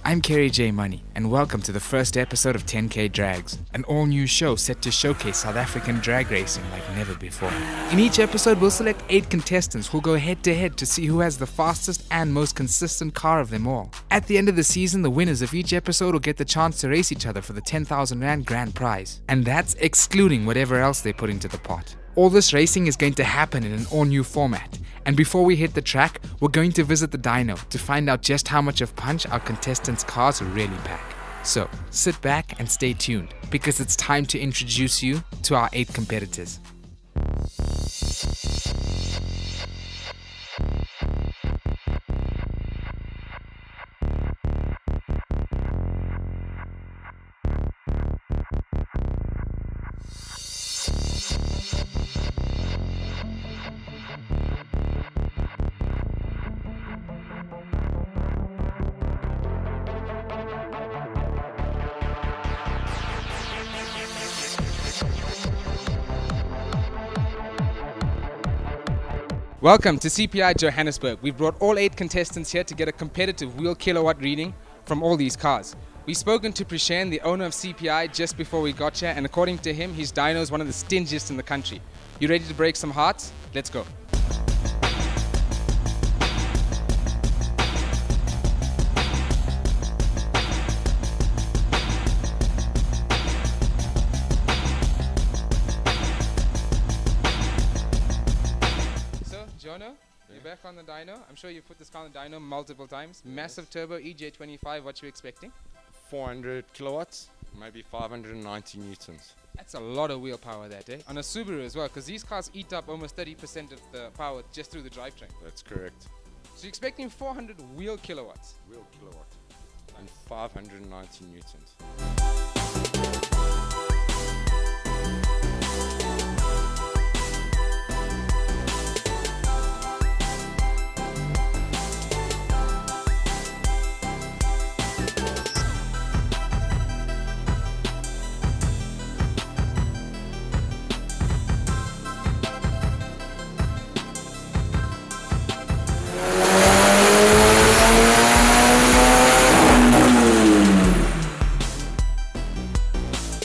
I'm Kerry J. Money, and welcome to the first episode of 10K Drags, an all-new show set to showcase South African drag racing like never before. In each episode, we'll select 8 contestants who'll go head-to-head to see who has the fastest and most consistent car of them all. At the end of the season, the winners of each episode will get the chance to race each other for the 10,000 Rand grand prize, and that's excluding whatever else they put into the pot. All this racing is going to happen in an all-new format. And before we hit the track, we're going to visit the dyno to find out just how much of punch our contestants' cars really pack. So, sit back and stay tuned, because it's time to introduce you to our 8 competitors. Welcome to CPI Johannesburg. We've brought all 8 contestants here to get a competitive wheel kilowatt reading from all these cars. We've spoken to Prishan, the owner of CPI, just before we got here, and according to him, his dyno is one of the stingiest in the country. You ready to break some hearts? Let's go. Jono, you're back on the dyno. I'm sure you've put this car on the dyno multiple times. Yes. Massive turbo EJ25, what you expecting? 400 kilowatts, maybe 590 newtons. That's a lot of wheel power that day. On a Subaru as well, because these cars eat up almost 30% of the power just through the drivetrain. That's correct. So you're expecting 400 wheel kilowatts? Wheel kilowatt. And 590 newtons.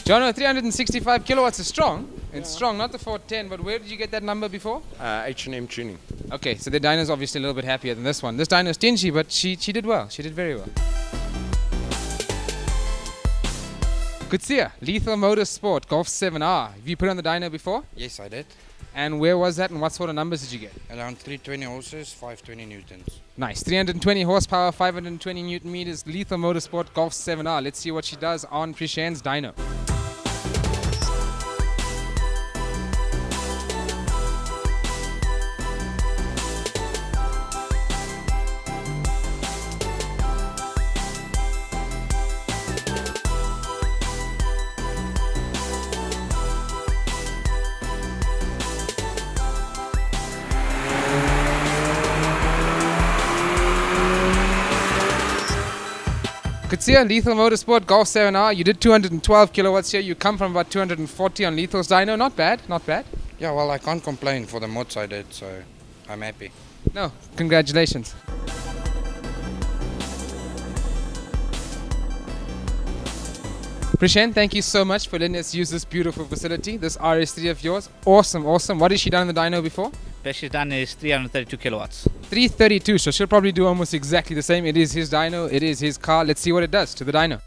Jono, 365 kilowatts is strong. It's strong, not the 410, but where did you get that number before? H&M tuning. Okay, so the dyno's obviously a little bit happier than this one. This dyno's stingy, but she did well. She did very well. Kutsia, Lethal Motorsport Golf 7R. Have you put on the dyno before? Yes, I did. And where was that and what sort of numbers did you get? Around 320 horses, 520 newtons. Nice. 320 horsepower, 520 newton meters, Lethal Motorsport Golf 7R. Let's see what she does on Prishan's dyno. Kutsia, Lethal Motorsport Golf 7R. You did 212 kilowatts here. You come from about 240 on Lethal's dyno. Not bad, not bad. Yeah, well, I can't complain for the mods I did, so I'm happy. No, congratulations. Prishan, thank you so much for letting us use this beautiful facility, this RS3 of yours. Awesome, awesome. What has she done in the dyno before? Best she's done is 332 kilowatts. 332, so she'll probably do almost exactly the same. It is his dyno, it is his car. Let's see what it does to the dyno.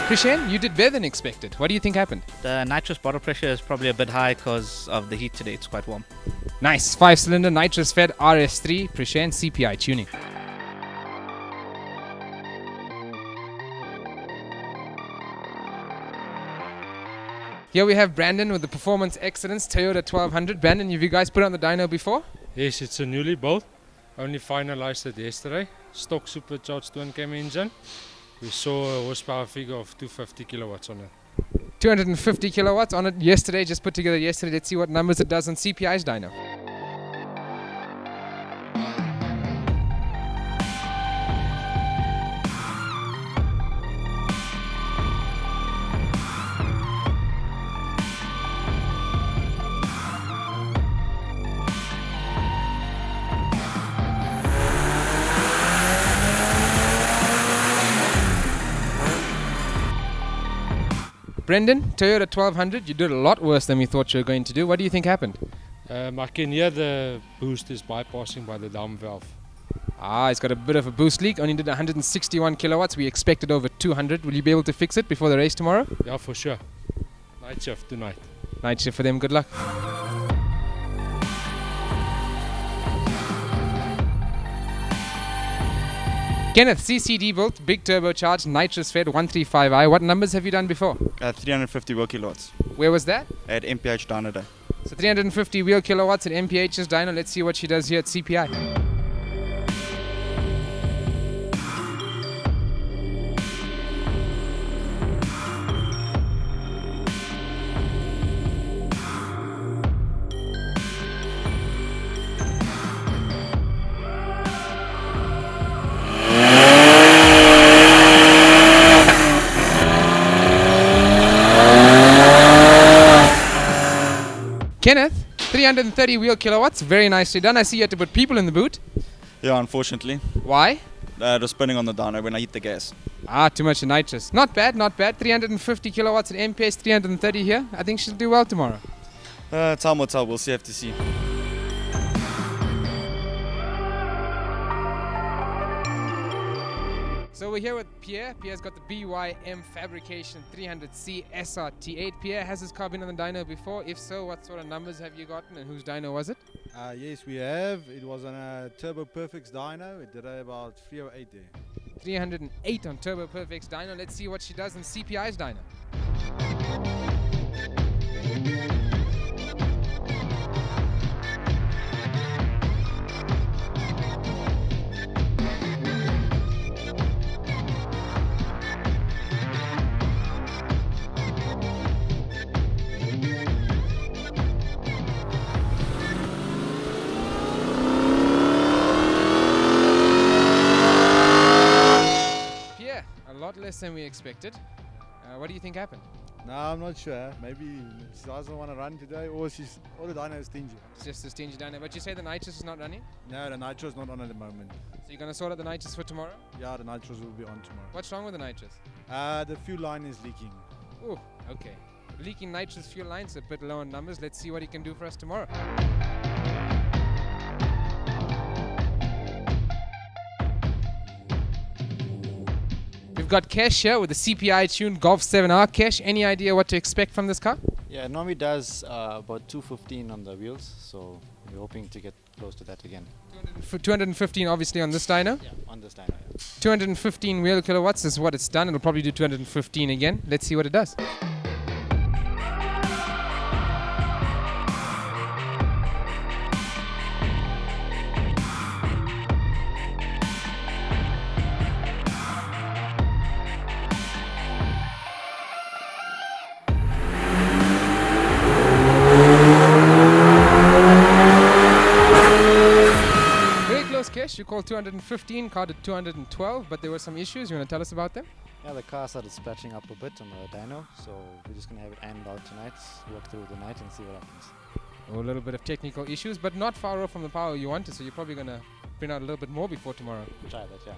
Prishan, you did better than expected. What do you think happened? The nitrous bottle pressure is probably a bit high because of the heat today. It's quite warm. Nice. 5-cylinder nitrous fed RS3 Prishan CPI tuning. Here we have Brandon with the Performance Excellence Toyota 1200. Brandon, have you guys put on the dyno before? Yes, it's a newly built. Only finalized it yesterday. Stock supercharged twin cam engine. We saw a horsepower figure of 250 kilowatts on it. 250 kilowatts on it yesterday, just put together yesterday. Let's see what numbers it does on CPI's dyno. Brendan, Toyota 1200, you did a lot worse than we thought you were going to do. What do you think happened? I can hear the boost is bypassing by the dam valve. It's got a bit of a boost leak. Only did 161 kilowatts. We expected over 200. Will you be able to fix it before the race tomorrow? Yeah, for sure. Night shift tonight. Night shift for them. Good luck. Kenneth, CCD built, big turbocharged, nitrous fed 135i. What numbers have you done before? 350 wheel kilowatts Where was that? at MPH Dyno Day. So 350 wheel kilowatts at MPH's dyno. Let's see what she does here at CPI. Kenneth, 330 wheel kilowatts, very nicely done. I see you had to put people in the boot. Yeah, unfortunately. Why? It was spinning on the dyno when I hit the gas. Too much nitrous. Not bad, not bad. 350 kilowatts at MPS, 330 here. I think she'll do well tomorrow. Time will tell, we'll see, have to see. So we're here with Pierre. Pierre's got the BYM Fabrication 300C SRT8. Pierre, has this car been on the dyno before? If so, what sort of numbers have you gotten and whose dyno was it? Yes, we have. It was on a Turbo Perfects dyno. It did about 308 there. 308 on Turbo Perfect's dyno. Let's see what she does in CPI's dyno. Less than we expected. What do you think happened? No, I'm not sure. Maybe she doesn't want to run today, or the dyno is stingy. It's just a stingy dyno. But you say the nitrous is not running? No, the nitro's not on at the moment. So you're going to sort out the nitrous for tomorrow? Yeah, the nitrous will be on tomorrow. What's wrong with the nitrous? The fuel line is leaking. Oh, okay. Leaking nitrous fuel lines, a bit low on numbers. Let's see what he can do for us tomorrow. We've got Kesh here with the CPI tuned Golf 7R. Kesh, any idea what to expect from this car? Yeah, it normally does about 215 on the wheels, so we're hoping to get close to that again. 215 obviously on this dyno. Yeah, on this dyno, yeah. 215 wheel kilowatts is what it's done. It'll probably do 215 again. Let's see what it does. You called 215, car did 212, but there were some issues. You want to tell us about them? Yeah, the car started splashing up a bit on the dyno, so we're just going to have it ironed out tonight, work through the night and see what happens. A little bit of technical issues, but not far off from the power you wanted, so you're probably going to print out a little bit more before tomorrow. Try that, yeah.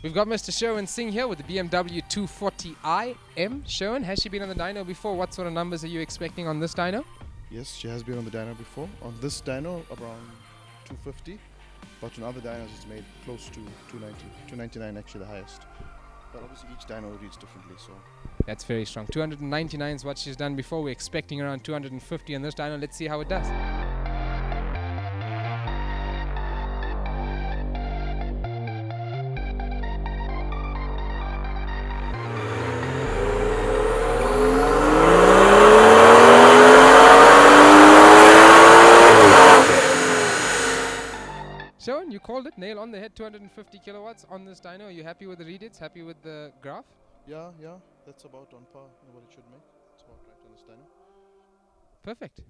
We've got Mr. Sherwin Singh here with the BMW 240i M. Sherwin, has she been on the dyno before? What sort of numbers are you expecting on this dyno? Yes, she has been on the dyno before. On this dyno, around 250. But on other dynos, it's made close to 290. 299 actually the highest. But obviously each dyno reads differently, so. That's very strong. 299 is what she's done before. We're expecting around 250 on this dyno. Let's see how it does. You called it, nail nail on the head, 250 kilowatts on this dyno. Are you happy with the readings? Happy with the graph? Yeah, that's about on par with what it should make. It's about right on this dyno. Perfect.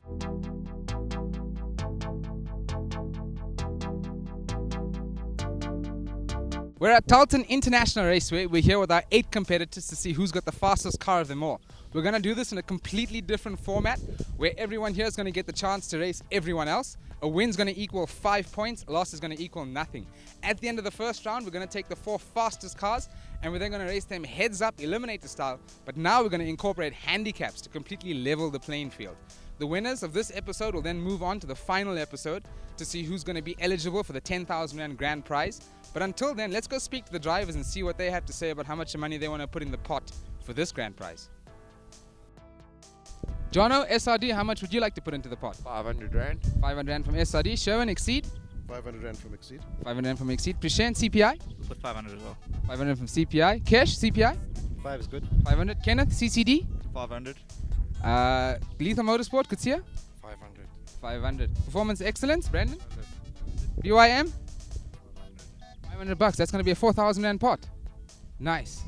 We're at Tarleton International Raceway. We're here with our 8 competitors to see who's got the fastest car of them all. We're going to do this in a completely different format where everyone here is going to get the chance to race everyone else. A win's going to equal 5 points, a loss is going to equal nothing. At the end of the first round, we're going to take the 4 fastest cars and we're then going to race them heads up, eliminator style. But now we're going to incorporate handicaps to completely level the playing field. The winners of this episode will then move on to the final episode to see who's going to be eligible for the 10,000 Rand grand prize. But until then, let's go speak to the drivers and see what they have to say about how much money they want to put in the pot for this grand prize. Jono, SRD, how much would you like to put into the pot? 500 Rand. 500 Rand from SRD. Sherwin, Exceed. 500 Rand from Exceed. 500 Rand from Exceed. Prashant, CPI. Put 500 as well. 500 from CPI. Kesh, CPI. 5 is good. 500. Kenneth, CCD. 500. Lethal Motorsport, Kutsia. 500. 500. Performance Excellence, Brandon. BYM. $500. That's going to be a 4,000 Rand pot. Nice.